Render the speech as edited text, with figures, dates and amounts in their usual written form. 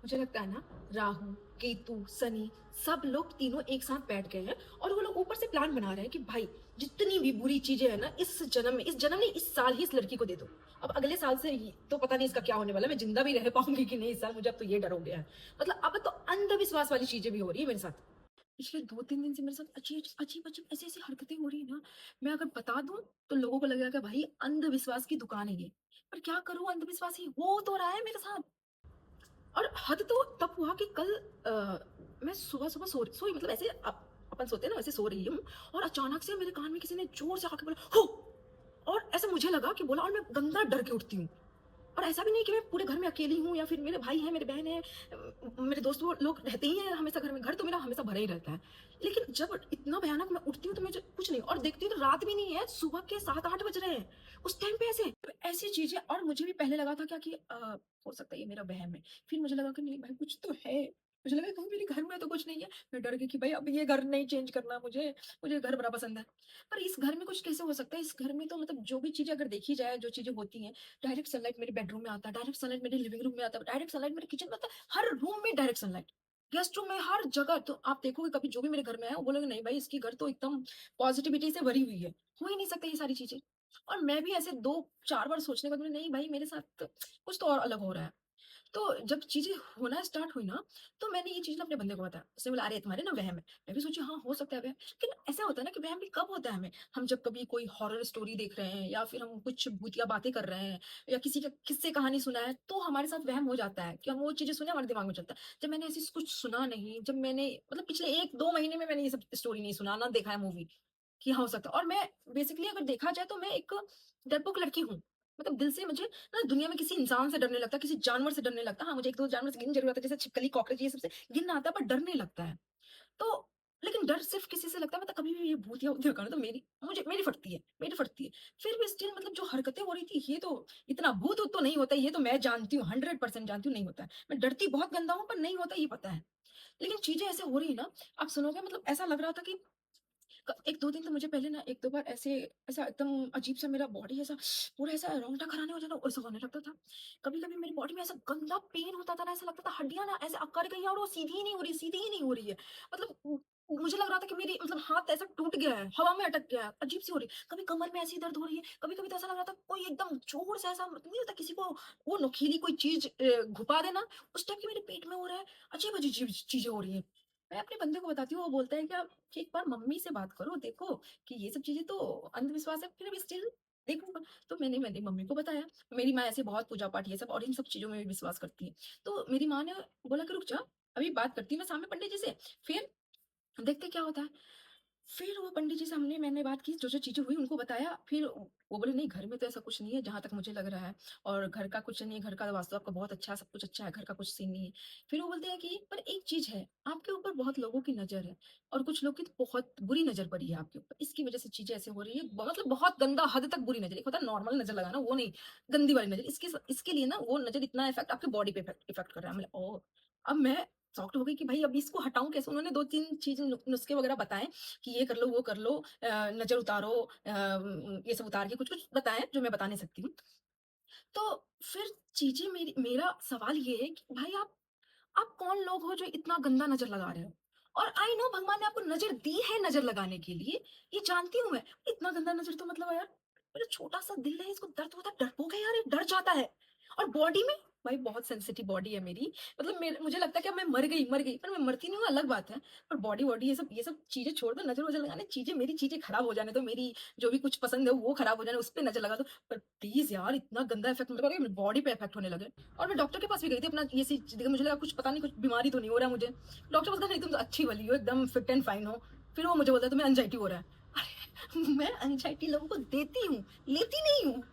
मुझे लगता है ना, राहु, केतु, शनि सब लोग तीनों एक साथ बैठ गए हैं और वो लोग ऊपर से प्लान बना रहे हैं कि भाई जितनी भी बुरी चीजें हैं ना इस जन्म नहीं, इस साल ही इस लड़की को दे दो। अब अगले साल से तो पता नहीं इसका क्या होने वाला है, मैं जिंदा भी रह पाऊंगी कि नहीं इस साल, मुझे अब तो ये डर हो गया है। मतलब अब तो अंधविश्वास वाली चीजें भी हो रही है मेरे साथ। पिछले 2-3 दिन से मेरे साथ अजीब अजीब अजीब ऐसी ऐसी हरकतें हो रही है ना। मैं अगर बता दूं तो लोगों को लगेगा कि भाई अंधविश्वास की दुकान है ये। पर क्या करूं, अंधविश्वास ही हो तो रहा है मेरे साथ। और हद तो तब हुआ कि कल मैं सुबह-सुबह सोई, मतलब ऐसे अपन सोते हैं ना वैसे सो रही हूँ और अचानक से मेरे कान में किसी ने ज़ोर से आके बोला, "हो!" और ऐसा मुझे लगा कि बोला और मैं गंदा डर के उठती हूँ। और ऐसा भी नहीं कि मैं पूरे घर में अकेली हूँ या फिर मेरे भाई हैं, मेरे बहन हैं, मेरे दोस्त वो लोग रहते ही हैं हमेशा घर में, घर तो मेरा हमेशा भरा ही रहता है। लेकिन जब इतना भयानक मैं उठती हूँ तो मुझे कुछ नहीं, और देखती हूँ तो रात भी नहीं है, सुबह के 7-8 बज रहे हैं। उस टाइम पे ऐसी चीज़ें, और मुझे भी पहले लगा था क्या कि हो सकता है ये मेरा वहम है। फिर मुझे लगा कि नहीं भाई कुछ तो है। मुझे लगा कहीं मेरे घर में तो कुछ नहीं है। मैं डर गई कि भाई अब ये घर नहीं चेंज करना मुझे, मुझे घर बड़ा पसंद है। पर इस घर में कुछ कैसे हो सकता है? इस घर में तो मतलब जो भी चीज़ें अगर देखी जाए, जो चीज़ें होती हैं, डायरेक्ट सनलाइट मेरे बेडरूम में आता है, डायरेक्ट सनलाइट मेरे लिविंग रूम में आता है, डायरेक्ट सनलाइट मेरे किचन में आता है, हर रूम में डायरेक्ट सनलाइट। गेस्ट रूम में, हर जगह। तो आप देखोगे कभी जो भी मेरे घर में आए, वो बोलेंगे नहीं भाई इसकी घर तो एकदम पॉजिटिविटी से भरी हुई है। हो ही नहीं सकता ये सारी चीज़ें। और मैं भी ऐसे 2-4 बार सोचने के बाद बोली नहीं भाई मेरे साथ कुछ तो और अलग हो रहा है। तो जब चीज़ें होना स्टार्ट हुई ना, तो मैंने ये चीज़ ना अपने बंदे को बताया। उसने बोला, "अरे! तुम्हारे ना वहम है।" मैं भी सोची हाँ, हो सकता है वहम। लेकिन ऐसा होता है ना कि वहम भी कब होता है हमें? हम जब कभी कोई हॉरर स्टोरी देख रहे हैं या फिर हम कुछ भूतिया बातें कर रहे हैं या किसी का किस्से कहानी सुना है, तो हमारे साथ वहम हो जाता है कि हम वो चीज़ें सुने, हमारे दिमाग में चलता है। जब मैंने ऐसी कुछ सुना नहीं, जब मैंने मतलब पिछले 1-2 महीने में मैंने ये सब स्टोरी नहीं सुना, ना देखा है मूवी कि हाँ, हो सकता है। और मैं बेसिकली अगर देखा जाए तो मैं एक डरपोक लड़की हूँ। मतलब दिल से मुझे ना दुनिया में किसी इंसान से डर नहीं लगता, किसी जानवर से डर नहीं लगता। हाँ, मुझे 1-2 जानवर से घिन ज़रूर आता है, जैसे छिपकली, कॉकरोच ये सब से घिन आता है, पर डर नहीं लगता है। तो लेकिन डर सिर्फ़ किसी से लगता है, मतलब कभी भी ये भूतिया वूतिया का ना तो मेरी फटती है। फिर भी स्टिल मतलब जो हरकतें हो रही थी, ये तो इतना भूत-वूत तो नहीं होता है, ये तो मैं जानती हूँ, 100% जानती हूँ नहीं होता है। मैं डरती बहुत गंदा हूँ, पर नहीं होता ये पता है। लेकिन चीज़ें ऐसे हो रही है ना, आप सुनोगे मतलब ऐसा लग रहा था कि 1-2 दिन तो मुझे पहले ना 1-2 बार ऐसे ऐसा एकदम अजीब-सा मेरा बॉडी ऐसा पूरा ऐसा रोंगटा खड़ा नहीं हो जाता, वैसा होने लगता था। कभी-कभी मेरी बॉडी में ऐसा गंदा पेन होता था ना, ऐसा लगता था हड्डियाँ ना ऐसे अकड़ गई हैं और वो सीधी ही नहीं हो रही है। मतलब मुझे लग रहा था कि मेरी मतलब हाथ ऐसा टूट गया है, हवा में अटक गया है, अजीब-सी हो रही है। कभी कमर में ऐसी दर्द हो रही है, कभी-कभी तो ऐसा लग रहा था कोई एकदम ज़ोर से ऐसा नहीं होता किसी को वो नुकीली कोई चीज़ घुपा दे ना, उस टाइप की मेरे पेट में हो रहा है। अजीब-अजीब चीज़ें हो रही हैं। मैं अपने बंदे को बताती हूँ, वो बोलता है क्या कि एक बार मम्मी से बात करो, देखो कि ये सब चीज़ें तो अंधविश्वास है, फिर भी स्टिल देखूँगा। तो मैंने मैंने मम्मी को बताया। मेरी माँ ऐसे बहुत पूजा-पाठ ये सब और इन सब चीज़ों में भी विश्वास करती है। तो मेरी माँ ने बोला कि रुक जा, अभी बात करती हूँ मैं सामने पंडित जी से, फिर देखते क्या होता है। फिर वो पंडित जी से हमने मैंने बात की, जो-जो चीज़ें हुई उनको बताया, फिर वो बोले नहीं घर में तो ऐसा कुछ नहीं है जहाँ तक मुझे लग रहा है, और घर का कुछ नहीं है, घर का वास्तु आपका बहुत अच्छा है, सब कुछ अच्छा है, घर का कुछ सीन नहीं है। फिर वो बोलते हैं कि पर एक चीज़ है, आपके ऊपर बहुत लोगों की नज़र है और कुछ लोग की तो बहुत बुरी नज़र पड़ी है आपके ऊपर, इसकी वज़ह से चीज़ें ऐसे हो रही है, मतलब बहुत गंदा हद तक बुरी नज़र। एक होता है नॉर्मल नज़र लगाना, वो नहीं, गंदी वाली नज़र। इसके लिए ना वो नज़र इतना इफ़ेक्ट आपकी बॉडी पे इफ़ेक्ट कर रहा है। मैं ओह! अब मैं शॉक्ड हो गई कि भाई अब इसको हटाऊँ कैसे? उन्होंने 2-3 चीज़ें नुस्खे वगैरह बताए कि ये कर लो, वो कर लो, नज़र उतारो, ये सब उतार के कुछ-कुछ बताएँ जो मैं बता नहीं सकती हूँ। तो फिर चीज़ें मेरा सवाल ये है कि भाई आप कौन लोग हो जो इतना गंदा नज़र लगा रहे हो? और आई नो भगवान ने आपको नज़र दी है नज़र लगाने के लिए, ये जानती हूँ मैं। इतना गंदा नज़र तो मतलब यार मेरा छोटा-सा दिल है, इसको दर्द होता है, डरपोक है यार, ये डर जाता है। और बॉडी में भाई बहुत सेंसिटिव बॉडी है मेरी। मतलब मुझे लगता है कि अब मैं मर गई, पर मैं मरती नहीं हूँ अलग बात है। पर बॉडी-वॉडी ये सब चीज़ें छोड़ दो, नज़र-वज़र लगाने चीज़ें, मेरी चीज़ें खराब हो जाने दो, मेरी जो भी कुछ पसंद है वो खराब हो जाने, उस पे नज़र लगा दो। पर प्लीज़ यार इतना गंदा इफ़ेक्ट मत करो, बॉडी पे इफ़ेक्ट होने लगे। और मैं डॉक्टर के पास भी गई थी अपना ये सी देखिए, मुझे लगा कुछ पता नहीं कुछ बीमारी तो नहीं हो रहा है मुझे। डॉक्टर बोलता है नहीं तुम तो अच्छी वाली हो, एकदम फिट एंड फाइन हो। फिर वो मुझे बोलता है तुम्हें एंग्ज़ायटी हो रहा है। अरे मैं एंग्ज़ायटी लोगों को देती हूँ, लेती नहीं हूँ।